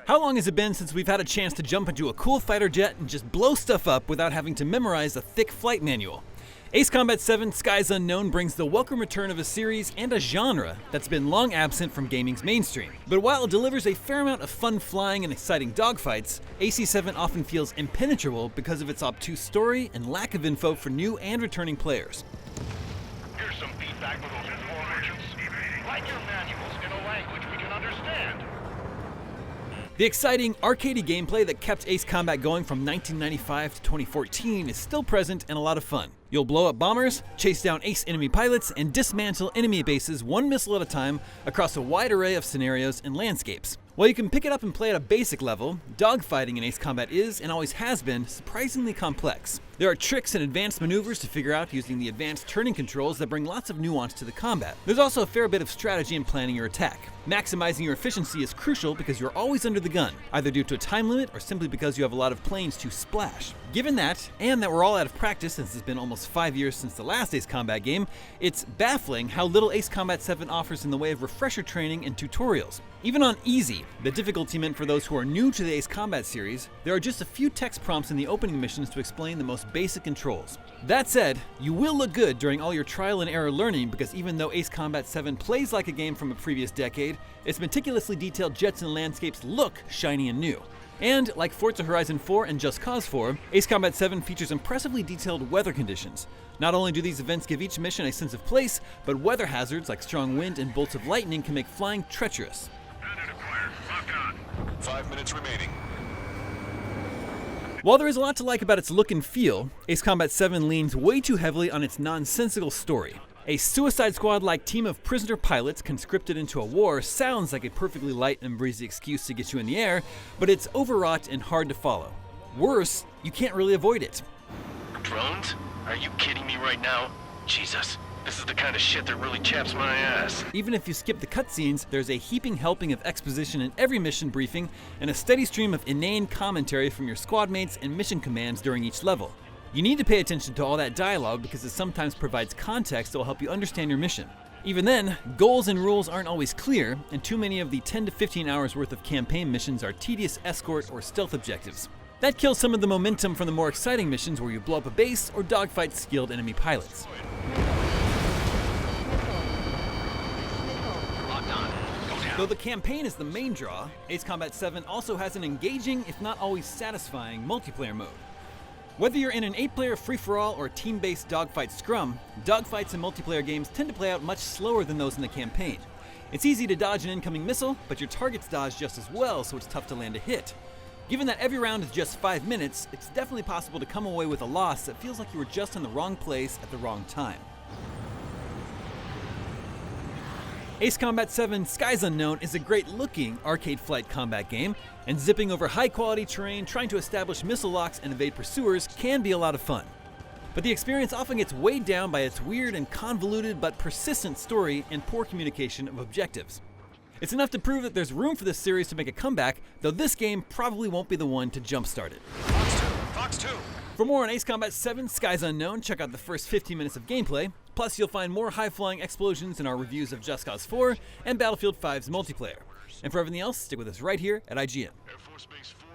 How long has it been since we've had a chance to jump into a cool fighter jet and just blow stuff up without having to memorize a thick flight manual? Ace Combat 7 Skies Unknown brings the welcome return of a series and a genre that's been long absent from gaming's mainstream. But while it delivers a fair amount of fun flying and exciting dogfights, AC7 often feels impenetrable because of its obtuse story and lack of info for new and returning players. Here's some feedback for those war merchants. Write your manuals in a language we can understand. The exciting, arcadey gameplay that kept Ace Combat going from 1995 to 2014 is still present and a lot of fun. You'll blow up bombers, chase down ace enemy pilots, and dismantle enemy bases one missile at a time across a wide array of scenarios and landscapes. While you can pick it up and play at a basic level, dogfighting in Ace Combat is, and always has been, surprisingly complex. There are tricks and advanced maneuvers to figure out using the advanced turning controls that bring lots of nuance to the combat. There's also a fair bit of strategy in planning your attack. Maximizing your efficiency is crucial because you're always under the gun, either due to a time limit or simply because you have a lot of planes to splash. Given that, and that we're all out of practice since it's been almost 5 years since the last Ace Combat game, it's baffling how little Ace Combat 7 offers in the way of refresher training and tutorials. Even on easy, the difficulty meant for those who are new to the Ace Combat series, there are just a few text prompts in the opening missions to explain the most basic controls. That said, you will look good during all your trial and error learning because even though Ace Combat 7 plays like a game from a previous decade, its meticulously detailed jets and landscapes look shiny and new. And, like Forza Horizon 4 and Just Cause 4, Ace Combat 7 features impressively detailed weather conditions. Not only do these events give each mission a sense of place, but weather hazards like strong wind and bolts of lightning can make flying treacherous. Bandit acquired. Lock on. 5 minutes remaining. While there is a lot to like about its look and feel, Ace Combat 7 leans way too heavily on its nonsensical story. A Suicide Squad-like team of prisoner pilots conscripted into a war sounds like a perfectly light and breezy excuse to get you in the air, but it's overwrought and hard to follow. Worse, you can't really avoid it. Drones? Are you kidding me right now? Jesus, this is the kind of shit that really chaps my ass. Even if you skip the cutscenes, there's a heaping helping of exposition in every mission briefing and a steady stream of inane commentary from your squad mates and mission commands during each level. You need to pay attention to all that dialogue because it sometimes provides context that will help you understand your mission. Even then, goals and rules aren't always clear, and too many of the 10 to 15 hours worth of campaign missions are tedious escort or stealth objectives. That kills some of the momentum from the more exciting missions where you blow up a base or dogfight skilled enemy pilots. Though the campaign is the main draw, Ace Combat 7 also has an engaging, if not always satisfying, multiplayer mode. Whether you're in an 8-player free-for-all or team-based dogfight scrum, dogfights in multiplayer games tend to play out much slower than those in the campaign. It's easy to dodge an incoming missile, but your targets dodge just as well, so it's tough to land a hit. Given that every round is just 5 minutes, it's definitely possible to come away with a loss that feels like you were just in the wrong place at the wrong time. Ace Combat 7 Skies Unknown is a great-looking arcade flight combat game, and zipping over high-quality terrain trying to establish missile locks and evade pursuers can be a lot of fun. But the experience often gets weighed down by its weird and convoluted but persistent story and poor communication of objectives. It's enough to prove that there's room for this series to make a comeback, though this game probably won't be the one to jumpstart it. Fox 2. For more on Ace Combat 7 Skies Unknown, check out the first 15 minutes of gameplay. Plus, you'll find more high-flying explosions in our reviews of Just Cause 4 and Battlefield 5's multiplayer. And for everything else, stick with us right here at IGN. Air Force Base 4.